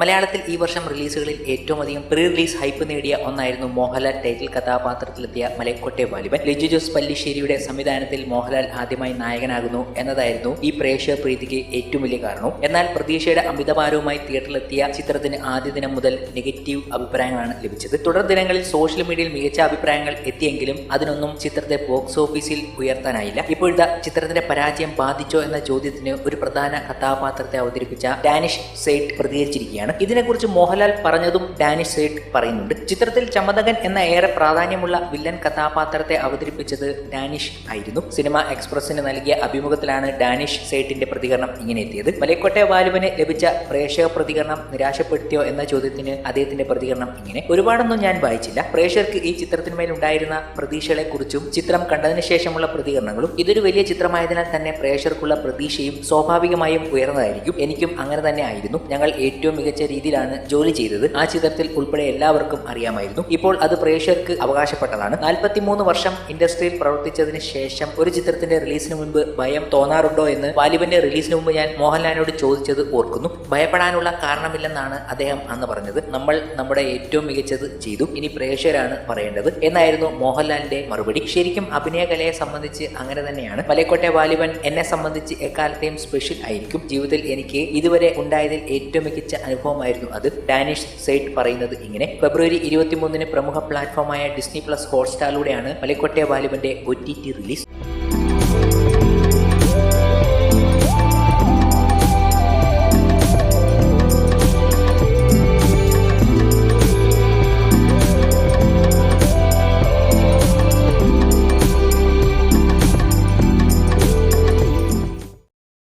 മലയാളത്തിൽ ഈ വർഷം റിലീസുകളിൽ ഏറ്റവും അധികം പ്രീ റിലീസ് ഹൈപ്പ് നേടിയ ഒന്നായിരുന്നു മോഹൻലാൽ ടൈറ്റിൽ കഥാപാത്രത്തിലെത്തിയ മലൈക്കോട്ടെ വാലിബൻ. ലിജു ജോസ് പല്ലിശ്ശേരിയുടെ സംവിധാനത്തിൽ മോഹൻലാൽ ആദ്യമായി നായകനാകുന്നു എന്നതായിരുന്നു ഈ പ്രേക്ഷക പ്രീതിക്ക് ഏറ്റവും വലിയ കാരണവും. എന്നാൽ പ്രതീക്ഷയുടെ അമിതഭാരവുമായി തിയേറ്ററിലെത്തിയ ചിത്രത്തിന് ആദ്യ ദിനം മുതൽ നെഗറ്റീവ് അഭിപ്രായങ്ങളാണ് ലഭിച്ചത്. തുടർ ദിനങ്ങളിൽ സോഷ്യൽ മീഡിയയിൽ മികച്ച അഭിപ്രായങ്ങൾ എത്തിയെങ്കിലും അതിനൊന്നും ചിത്രത്തെ ബോക്സ് ഓഫീസിൽ ഉയർത്താനായില്ല. ഇപ്പോഴത്തെ ചിത്രത്തിന്റെ പരാജയം ബാധിച്ചോ എന്ന ചോദ്യത്തിന് ഒരു പ്രധാന കഥാപാത്രത്തെ അവതരിപ്പിച്ച ഡാനിഷ് സെയ്ഡ് പ്രതികരിച്ചിരിക്കുകയാണ്. ഇതിനെക്കുറിച്ച് മോഹൻലാൽ പറഞ്ഞതും ഡാനിഷ് സെയ്ഡ് പറയുന്നുണ്ട്. ചിത്രത്തിൽ ചമതകൻ എന്ന ഏറെ പ്രാധാന്യമുള്ള വില്ലൻ കഥാപാത്രത്തെ അവതരിപ്പിച്ചത് ഡാനിഷ് ആയിരുന്നു. സിനിമ എക്സ്പ്രസിന് നൽകിയ അഭിമുഖത്തിലാണ് ഡാനിഷ് സെയ്ഡിന്റെ പ്രതികരണം ഇങ്ങനെ എത്തിയത്. മലൈക്കോട്ടെ വാലിബന് ലഭിച്ച പ്രേക്ഷക പ്രതികരണം നിരാശപ്പെടുത്തിയോ എന്ന ചോദ്യത്തിന് അദ്ദേഹത്തിന്റെ പ്രതികരണം ഇങ്ങനെ: ഒരുപാടൊന്നും ഞാൻ വായിച്ചില്ല. പ്രേക്ഷകർക്ക് ഈ ചിത്രത്തിന്മേൽ ഉണ്ടായിരുന്ന പ്രതീക്ഷകളെ കുറിച്ചും ചിത്രം കണ്ടതിന് ശേഷമുള്ള പ്രതികരണങ്ങളും ഇതൊരു വലിയ ചിത്രമായതിനാൽ തന്നെ പ്രേക്ഷകർക്കുള്ള പ്രതീക്ഷയും സ്വാഭാവികമായും ഉയർന്നതായിരിക്കും. എനിക്കും അങ്ങനെ തന്നെ ആയിരുന്നു. ഞങ്ങൾ ഏറ്റവും മികച്ച രീതിയിലാണ് ജോലി ചെയ്തത്. ആ ചിത്രത്തിൽ ഉൾപ്പെടെ എല്ലാവർക്കും അറിയാമായിരുന്നു. ഇപ്പോൾ അത് പ്രേക്ഷകർക്ക് അവകാശപ്പെട്ടതാണ്. 43 വർഷം ഇൻഡസ്ട്രിയിൽ പ്രവർത്തിച്ചതിന് ശേഷം ഒരു ചിത്രത്തിന്റെ റിലീസിന് മുൻപ് ഭയം തോന്നാറുണ്ടോ എന്ന് വാലിബന്റെ റിലീസിന് മുമ്പ് ഞാൻ മോഹൻലാലിനോട് ചോദിച്ചത് ഓർക്കുന്നു. ഭയപ്പെടാനുള്ള കാരണമില്ലെന്നാണ് അദ്ദേഹം അന്ന് പറഞ്ഞത്. നമ്മൾ നമ്മുടെ ഏറ്റവും മികച്ചത് ചെയ്തു, ഇനി പ്രേക്ഷകരാണ് പറയേണ്ടത് എന്നായിരുന്നു മോഹൻലാലിന്റെ മറുപടി. ശരിക്കും അഭിനയകലയെ സംബന്ധിച്ച് അങ്ങനെ തന്നെയാണ്. മലൈക്കോട്ടെ വാലിബൻ എന്നെ സംബന്ധിച്ച് എക്കാലത്തെയും സ്പെഷ്യൽ ആയിരിക്കും. ജീവിതത്തിൽ എനിക്ക് ഇതുവരെ ഉണ്ടായതിൽ ഏറ്റവും മികച്ച അനുഭവമായിരുന്നു അത്. ഡാനിഷ് സെയ്ഡ് പറയുന്നത് ഇങ്ങനെ: ഫെബ്രുവരി 23 പ്രമുഖ പ്ലാറ്റ്ഫോമായ ഡിസ്നി പ്ലസ് ഹോട്ട്സ്റ്റാറിലൂടെയാണ് മലൈക്കോട്ടെ വാലിബന്റെ OTT റിലീസ്.